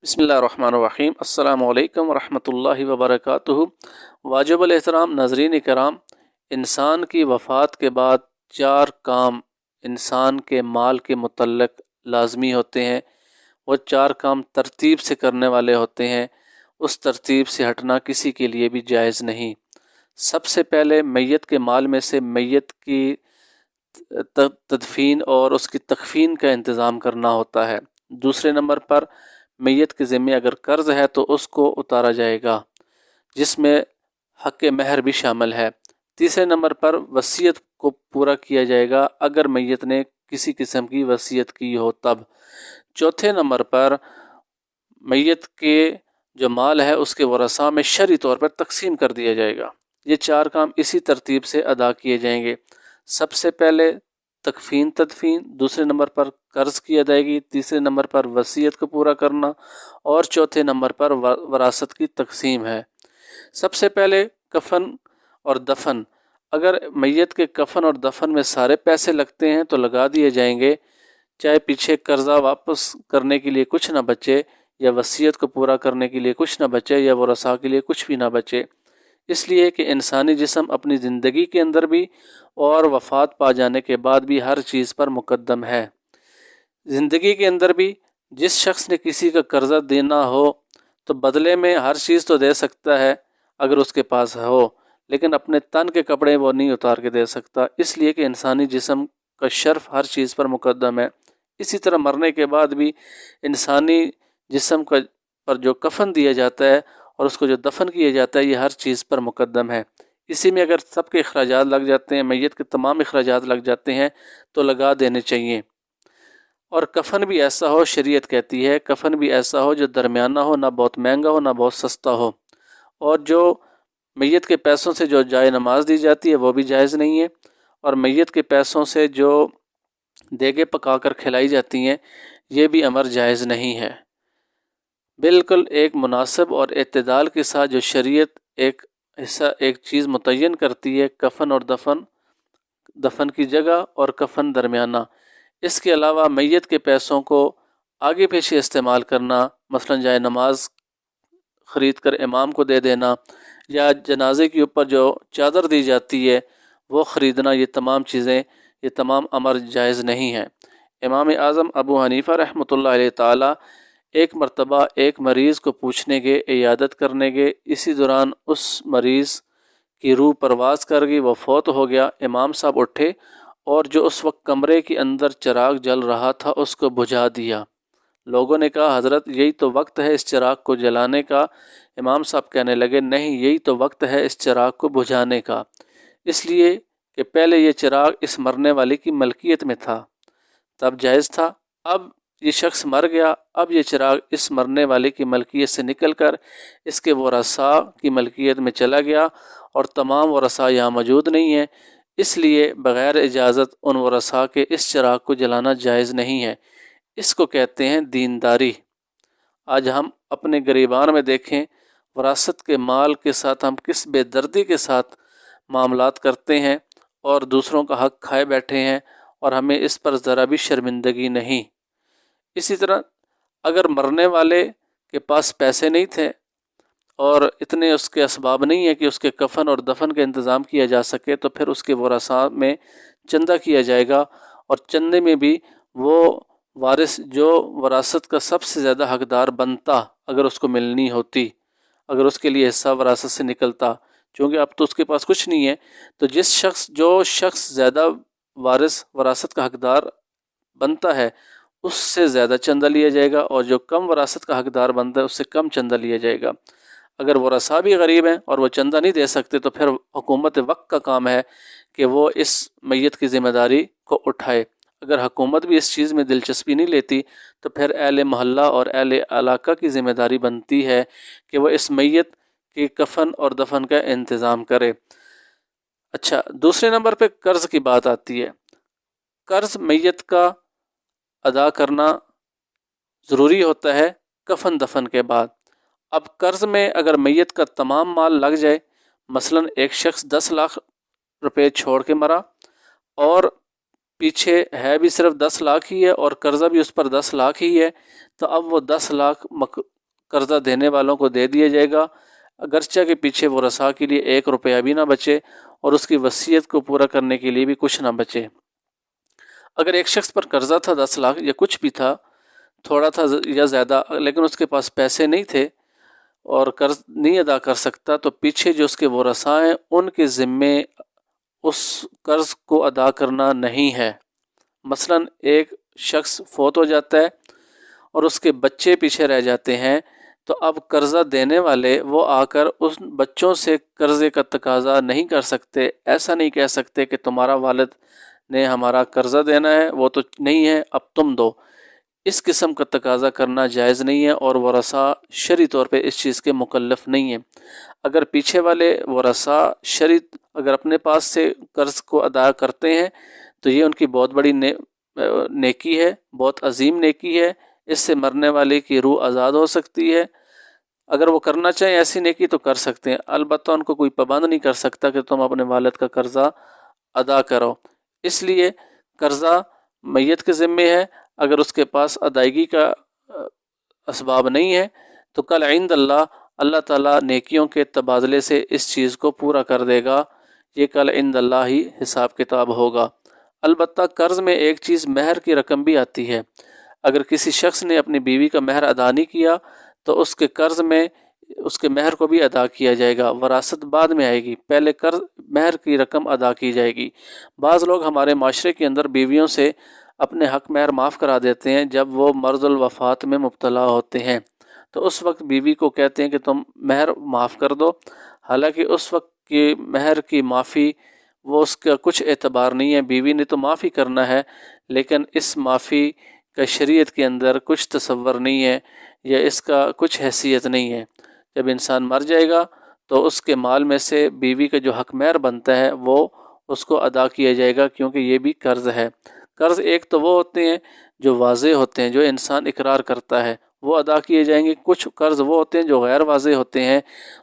بسم اللہ الرحمن الرحیم۔ السلام علیکم ورحمۃ اللہ وبرکاتہ۔ واجب الاحترام ناظرین کرام، انسان کی وفات کے بعد 4 کام انسان کے مال کے متعلق لازمی ہوتے ہیں۔ وہ 4 کام ترتیب سے کرنے والے ہوتے ہیں، اس ترتیب سے ہٹنا کسی کے لیے بھی جائز نہیں۔ سب سے پہلے میت کے مال میں سے میت کی تدفین اور اس کی تکفین کا انتظام کرنا ہوتا ہے۔ دوسرے نمبر پر میت کے ذمے اگر قرض ہے تو اس کو اتارا جائے گا، جس میں حق مہر بھی شامل ہے۔ تیسرے نمبر پر وصیت کو پورا کیا جائے گا اگر میت نے کسی قسم کی وصیت کی ہو تب۔ چوتھے نمبر پر میت کے جو مال ہے اس کے ورثاء میں شرعی طور پر تقسیم کر دیا جائے گا۔ یہ 4 کام اسی ترتیب سے ادا کیے جائیں گے۔ سب سے پہلے تکفین تدفین، دوسرے نمبر پر قرض کی ادائیگی، تیسرے نمبر پر وصیت کو پورا کرنا اور چوتھے نمبر پر وراثت کی تقسیم ہے۔ سب سے پہلے کفن اور دفن۔ اگر میت کے کفن اور دفن میں سارے پیسے لگتے ہیں تو لگا دیے جائیں گے، چاہے پیچھے قرضہ واپس کرنے کے لیے کچھ نہ بچے، یا وصیت کو پورا کرنے کے لیے کچھ نہ بچے، یا ورثاء کے لیے کچھ بھی نہ بچے۔ اس لیے کہ انسانی جسم اپنی زندگی کے اندر بھی اور وفات پا جانے کے بعد بھی ہر چیز پر مقدم ہے۔ زندگی کے اندر بھی جس شخص نے کسی کا قرضہ دینا ہو تو بدلے میں ہر چیز تو دے سکتا ہے اگر اس کے پاس ہو، لیکن اپنے تن کے کپڑے وہ نہیں اتار کے دے سکتا، اس لیے کہ انسانی جسم کا شرف ہر چیز پر مقدم ہے۔ اسی طرح مرنے کے بعد بھی انسانی جسم پر جو کفن دیا جاتا ہے اور اس کو جو دفن کیا جاتا ہے یہ ہر چیز پر مقدم ہے۔ اسی میں اگر سب کے اخراجات لگ جاتے ہیں، میت کے تمام اخراجات لگ جاتے ہیں تو لگا دینے چاہیے۔ اور کفن بھی ایسا ہو، شریعت کہتی ہے کفن بھی ایسا ہو جو درمیانہ ہو، نہ بہت مہنگا ہو نہ بہت سستا ہو۔ اور جو میت کے پیسوں سے جو جائے نماز دی جاتی ہے وہ بھی جائز نہیں ہے، اور میت کے پیسوں سے جو دیگیں پکا کر کھلائی جاتی ہیں یہ بھی امر جائز نہیں ہے۔ بالکل ایک مناسب اور اعتدال کے ساتھ جو شریعت ایک چیز متعین کرتی ہے، کفن اور دفن کی جگہ اور کفن درمیانہ۔ اس کے علاوہ میت کے پیسوں کو آگے پیچھے استعمال کرنا، مثلا جائے نماز خرید کر امام کو دے دینا، یا جنازے کے اوپر جو چادر دی جاتی ہے وہ خریدنا، یہ تمام چیزیں، یہ تمام امر جائز نہیں ہیں۔ امام اعظم ابو حنیفہ رحمۃ اللہ علیہ تعالی ایک مرتبہ ایک مریض کو پوچھنے گئے، عیادت کرنے گئے، اسی دوران اس مریض کی روح پرواز کر گئی، وہ فوت ہو گیا۔ امام صاحب اٹھے اور جو اس وقت کمرے کے اندر چراغ جل رہا تھا اس کو بجھا دیا۔ لوگوں نے کہا حضرت یہی تو وقت ہے اس چراغ کو جلانے کا۔ امام صاحب کہنے لگے نہیں، یہی تو وقت ہے اس چراغ کو بجھانے کا، اس لیے کہ پہلے یہ چراغ اس مرنے والے کی ملکیت میں تھا، تب جائز تھا، اب یہ شخص مر گیا، اب یہ چراغ اس مرنے والے کی ملکیت سے نکل کر اس کے ورثاء کی ملکیت میں چلا گیا، اور تمام ورثاء یہاں موجود نہیں ہیں، اس لیے بغیر اجازت ان ورثاء کے اس چراغ کو جلانا جائز نہیں ہے۔ اس کو کہتے ہیں دینداری۔ آج ہم اپنے گریبان میں دیکھیں وراثت کے مال کے ساتھ ہم کس بے دردی کے ساتھ معاملات کرتے ہیں، اور دوسروں کا حق کھائے بیٹھے ہیں، اور ہمیں اس پر ذرا بھی شرمندگی نہیں۔ اسی طرح اگر مرنے والے کے پاس پیسے نہیں تھے اور اتنے اس کے اسباب نہیں ہے کہ اس کے کفن اور دفن کا انتظام کیا جا سکے، تو پھر اس کے ورثاء میں چندہ کیا جائے گا، اور چندے میں بھی وہ وارث جو وراثت کا سب سے زیادہ حقدار بنتا اگر اس کو ملنی ہوتی، اگر اس کے لیے حصہ وراثت سے نکلتا، چونکہ اب تو اس کے پاس کچھ نہیں ہے، تو جو شخص زیادہ وراثت کا حقدار بنتا ہے اس سے زیادہ چندہ لیا جائے گا، اور جو کم وراثت کا حقدار بنتا ہے اس سے کم چندہ لیا جائے گا۔ اگر ورثاء بھی غریب ہیں اور وہ چندہ نہیں دے سکتے تو پھر حکومت وقت کا کام ہے کہ وہ اس میت کی ذمہ داری کو اٹھائے۔ اگر حکومت بھی اس چیز میں دلچسپی نہیں لیتی تو پھر اہل محلہ اور اہل علاقہ کی ذمہ داری بنتی ہے کہ وہ اس میت کے کفن اور دفن کا انتظام کرے۔ اچھا، دوسرے نمبر پہ قرض کی بات آتی ہے۔ قرض میت کا ادا کرنا ضروری ہوتا ہے کفن دفن کے بعد۔ اب قرض میں اگر میت کا تمام مال لگ جائے، مثلا ایک شخص 10 لاکھ روپے چھوڑ کے مرا اور پیچھے ہے بھی صرف 10 لاکھ ہی ہے اور قرضہ بھی اس پر 10 لاکھ ہی ہے، تو اب وہ 10 لاکھ قرضہ دینے والوں کو دے دیا جائے گا، اگرچہ کے پیچھے ورثاء کے لیے 1 روپیہ بھی نہ بچے اور اس کی وصیت کو پورا کرنے کے لیے بھی کچھ نہ بچے۔ اگر ایک شخص پر قرضہ تھا 10 لاکھ یا کچھ بھی تھا، تھوڑا تھا یا زیادہ، لیکن اس کے پاس پیسے نہیں تھے اور قرض نہیں ادا کر سکتا، تو پیچھے جو اس کے ورثاء ہیں ان کے ذمے اس قرض کو ادا کرنا نہیں ہے۔ مثلا ایک شخص فوت ہو جاتا ہے اور اس کے بچے پیچھے رہ جاتے ہیں، تو اب قرضہ دینے والے وہ آ کر اس بچوں سے قرضے کا تقاضا نہیں کر سکتے، ایسا نہیں کہہ سکتے کہ تمہارا والد نے ہمارا قرضہ دینا ہے، وہ تو نہیں ہے، اب تم دو۔ اس قسم کا تقاضا کرنا جائز نہیں ہے اور ورثاء شرعی طور پہ اس چیز کے مکلف نہیں ہیں۔ اگر پیچھے والے ورثاء شرعی اگر اپنے پاس سے قرض کو ادا کرتے ہیں تو یہ ان کی بہت بڑی نیکی ہے، بہت عظیم نیکی ہے، اس سے مرنے والے کی روح آزاد ہو سکتی ہے۔ اگر وہ کرنا چاہیں ایسی نیکی تو کر سکتے ہیں، البتہ ان کو کوئی پابند نہیں کر سکتا کہ تم اپنے والد کا قرضہ ادا کرو۔ اس لیے قرضہ میت کے ذمے ہے، اگر اس کے پاس ادائیگی کا اسباب نہیں ہے تو کل عند اللہ تعالیٰ نیکیوں کے تبادلے سے اس چیز کو پورا کر دے گا، یہ کل عند اللہ ہی حساب کتاب ہوگا۔ البتہ قرض میں ایک چیز مہر کی رقم بھی آتی ہے۔ اگر کسی شخص نے اپنی بیوی کا مہر ادا نہیں کیا تو اس کے قرض میں اس کے مہر کو بھی ادا کیا جائے گا، وراثت بعد میں آئے گی، پہلے قرض مہر کی رقم ادا کی جائے گی۔ بعض لوگ ہمارے معاشرے کے اندر بیویوں سے اپنے حق مہر معاف کرا دیتے ہیں جب وہ مرض الوفات میں مبتلا ہوتے ہیں، تو اس وقت بیوی کو کہتے ہیں کہ تم مہر معاف کر دو، حالانکہ اس وقت کی مہر کی معافی وہ اس کا کچھ اعتبار نہیں ہے، بیوی نے تو معافی کرنا ہے، لیکن اس معافی کا شریعت کے اندر کچھ تصور نہیں ہے یا اس کا کچھ حیثیت نہیں ہے۔ جب انسان مر جائے گا تو اس کے مال میں سے بیوی کا جو حق مہر بنتا ہے وہ اس کو ادا کیا جائے گا، کیونکہ یہ بھی قرض ہے۔ قرض ایک تو وہ ہوتے ہیں جو واضح ہوتے ہیں، جو انسان اقرار کرتا ہے، وہ ادا کیے جائیں گے۔ کچھ قرض وہ ہوتے ہیں جو غیر واضح ہوتے ہیں،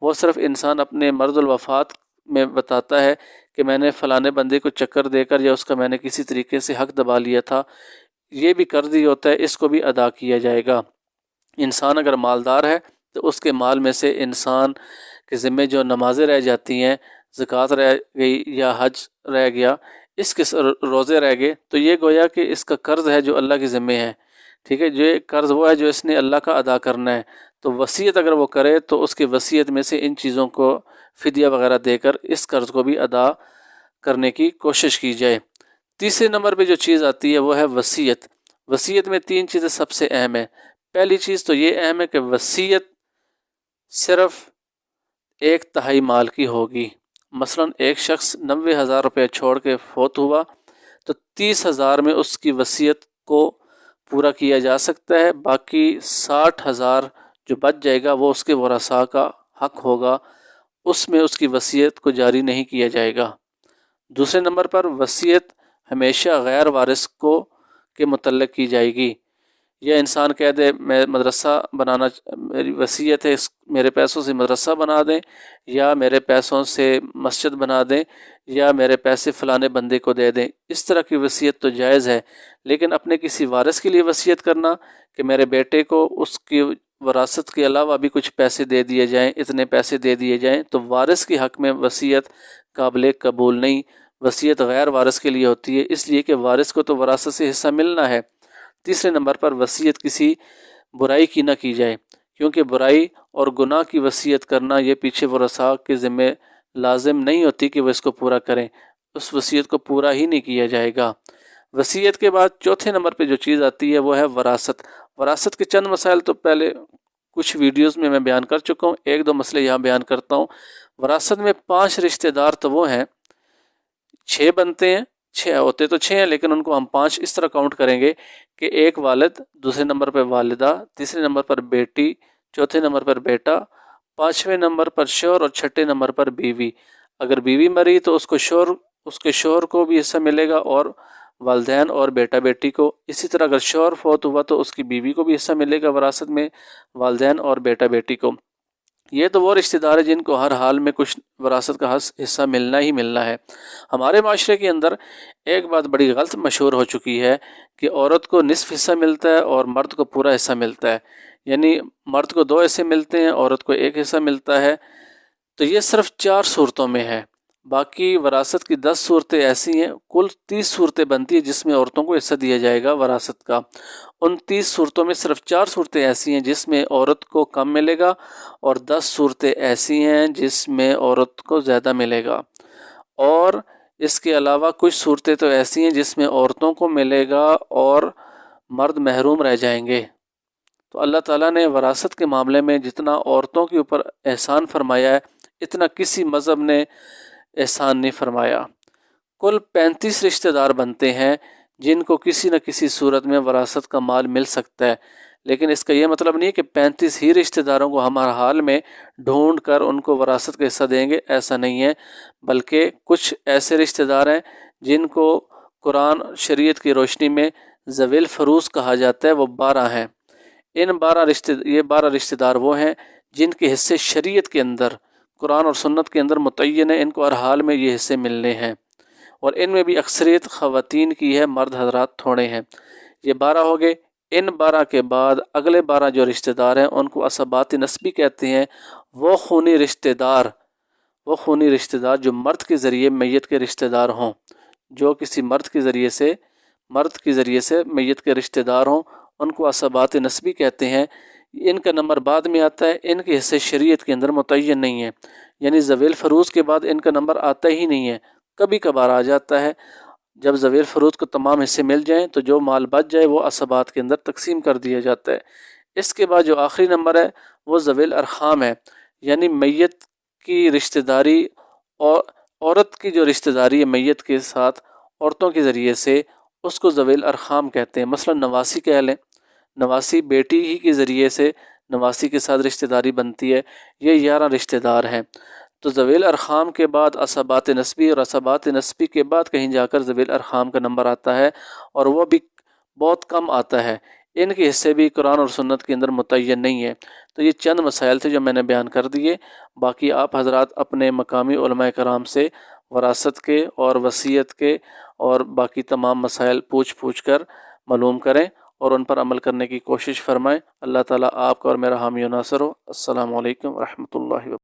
وہ صرف انسان اپنے مرض الوفات میں بتاتا ہے کہ میں نے فلانے بندے کو چکر دے کر یا اس کا میں نے کسی طریقے سے حق دبا لیا تھا، یہ بھی قرض ہی ہوتا ہے، اس کو بھی ادا کیا جائے گا۔ انسان اگر مالدار ہے تو اس کے مال میں سے انسان کے ذمے جو نمازیں رہ جاتی ہیں، زکوٰۃ رہ گئی یا حج رہ گیا، اس کے روزے رہ گئے، تو یہ گویا کہ اس کا قرض ہے جو اللہ کے ذمے ہے، ٹھیک ہے، یہ قرض وہ ہے جو اس نے اللہ کا ادا کرنا ہے۔ تو وصیت اگر وہ کرے تو اس کی وصیت میں سے ان چیزوں کو فدیہ وغیرہ دے کر اس قرض کو بھی ادا کرنے کی کوشش کی جائے۔ تیسرے نمبر پہ جو چیز آتی ہے وہ ہے وصیت۔ وصیت میں 3 چیزیں سب سے اہم ہیں۔ پہلی چیز تو یہ اہم ہے کہ وصیت صرف 1/3 مال کی ہوگی۔ مثلا ایک شخص 90,000 روپے چھوڑ کے فوت ہوا تو 30,000 میں اس کی وصیت کو پورا کیا جا سکتا ہے، باقی 60,000 جو بچ جائے گا وہ اس کے ورثاء کا حق ہوگا، اس میں اس کی وصیت کو جاری نہیں کیا جائے گا۔ دوسرے نمبر پر وصیت ہمیشہ غیر وارث کو کے متعلق کی جائے گی۔ یا انسان کہہ دے میں مدرسہ بنانا، میری وصیت ہے میرے پیسوں سے مدرسہ بنا دیں، یا میرے پیسوں سے مسجد بنا دیں، یا میرے پیسے فلانے بندے کو دے دیں، اس طرح کی وصیت تو جائز ہے۔ لیکن اپنے کسی وارث کے لیے وصیت کرنا کہ میرے بیٹے کو اس کی وراثت کے علاوہ بھی کچھ پیسے دے دیے جائیں، اتنے پیسے دے دیے جائیں، تو وارث کے حق میں وصیت قابل قبول نہیں، وصیت غیر وارث کے لیے ہوتی ہے، اس لیے کہ وارث کو تو وراثت سے حصہ ملنا ہے۔ تیسرے نمبر پر وصیت کسی برائی کی نہ کی جائے، کیونکہ برائی اور گناہ کی وصیت کرنا یہ پیچھے ورثاء کے ذمے لازم نہیں ہوتی کہ وہ اس کو پورا کریں، اس وصیت کو پورا ہی نہیں کیا جائے گا۔ وصیت کے بعد چوتھے نمبر پہ جو چیز آتی ہے وہ ہے وراثت۔ وراثت کے چند مسائل تو پہلے کچھ ویڈیوز میں بیان کر چکا ہوں، 1-2 مسئلے یہاں بیان کرتا ہوں۔ وراثت میں 5 رشتہ دار تو وہ ہیں، 6 بنتے ہیں، 6 ہوتے تو 6 ہیں لیکن ان کو ہم 5 اس طرح کاؤنٹ کریں گے کہ ایک والد، دوسرے نمبر پر والدہ، تیسرے نمبر پر بیٹی، چوتھے نمبر پر بیٹا، 5ویں نمبر پر شوہر اور 6ٹھے نمبر پر بیوی۔ اگر بیوی مری تو اس کے شوہر کو بھی حصہ ملے گا اور والدین اور بیٹا بیٹی کو، اسی طرح اگر شوہر فوت ہوا تو اس کی بیوی کو بھی حصہ ملے گا وراثت میں، والدین اور بیٹا بیٹی کو۔ یہ تو وہ رشتہ دار ہیں جن کو ہر حال میں کچھ وراثت کا حصہ ملنا ہی ملنا ہے۔ ہمارے معاشرے کے اندر ایک بات بڑی غلط مشہور ہو چکی ہے کہ عورت کو نصف حصہ ملتا ہے اور مرد کو پورا حصہ ملتا ہے۔ یعنی مرد کو 2 حصے ملتے ہیں، عورت کو 1 حصہ ملتا ہے۔ تو یہ صرف 4 صورتوں میں ہے، باقی وراثت کی 10 صورتیں ایسی ہیں، کل 30 صورتیں بنتی ہیں جس میں عورتوں کو حصہ دیا جائے گا وراثت کا۔ ان 30 صورتوں میں صرف 4 صورتیں ایسی ہیں جس میں عورت کو کم ملے گا، اور 10 صورتیں ایسی ہیں جس میں عورت کو زیادہ ملے گا، اور اس کے علاوہ کچھ صورتیں تو ایسی ہیں جس میں عورتوں کو ملے گا اور مرد محروم رہ جائیں گے۔ تو اللہ تعالیٰ نے وراثت کے معاملے میں جتنا عورتوں کے اوپر احسان فرمایا ہے، اتنا کسی مذہب نے احسان نہیں فرمایا۔ کل 35 رشتہ دار بنتے ہیں جن کو کسی نہ کسی صورت میں وراثت کا مال مل سکتا ہے، لیکن اس کا یہ مطلب نہیں ہے کہ 35 ہی رشتہ داروں کو ہم ہر حال میں ڈھونڈ کر ان کو وراثت کا حصہ دیں گے، ایسا نہیں ہے، بلکہ کچھ ایسے رشتہ دار ہیں جن کو قرآن شریعت کی روشنی میں ذوی الفروض کہا جاتا ہے، وہ 12 ہیں۔ یہ 12 رشتہ دار وہ ہیں جن کے حصے شریعت کے اندر، قرآن اور سنت کے اندر متعین ہے، ان کو ہر حال میں یہ حصے ملنے ہیں، اور ان میں بھی اکثریت خواتین کی ہے، مرد حضرات تھوڑے ہیں۔ یہ 12 ہو گئے۔ ان 12 کے بعد اگلے 12 جو رشتہ دار ہیں ان کو عصبات نسبی کہتے ہیں۔ وہ خونی رشتہ دار جو مرد کے ذریعے میت کے رشتہ دار ہوں، جو کسی مرد کے ذریعے سے میت کے رشتہ دار ہوں، ان کو عصبات نسبی کہتے ہیں۔ ان کا نمبر بعد میں آتا ہے، ان کے حصے شریعت کے اندر متعین نہیں ہیں، یعنی ذوی الفروض کے بعد ان کا نمبر آتا ہی نہیں ہے، کبھی کبھار آ جاتا ہے۔ جب ذوی الفروض کو تمام حصے مل جائیں تو جو مال بچ جائے وہ عصبات کے اندر تقسیم کر دیا جاتا ہے۔ اس کے بعد جو آخری نمبر ہے وہ ذوی الارحام ہے، یعنی میت کی رشتہ داری اور عورت کی جو رشتہ داری ہے میت کے ساتھ عورتوں کے ذریعے سے، اس کو ذوی الارحام کہتے ہیں۔ مثلا نواسی کہہ لیں، نواسی بیٹی ہی کے ذریعے سے نواسی کے ساتھ رشتہ داری بنتی ہے، یہ 11 رشتہ دار ہیں۔ تو ذوی الارحام کے بعد عصبات نسبی، اور عصبات نسبی کے بعد کہیں جا کر ذوی الارحام کا نمبر آتا ہے، اور وہ بھی بہت کم آتا ہے۔ ان کے حصے بھی قرآن اور سنت کے اندر متعین نہیں ہے۔ تو یہ چند مسائل تھے جو میں نے بیان کر دیے، باقی آپ حضرات اپنے مقامی علماء کرام سے وراثت کے اور وصیت کے اور باقی تمام مسائل پوچھ کر معلوم کریں اور ان پر عمل کرنے کی کوشش فرمائیں۔ اللہ تعالیٰ آپ کا اور میرا حامی و ناصر ہو۔ السلام علیکم ورحمۃ اللہ وبرکاتہ۔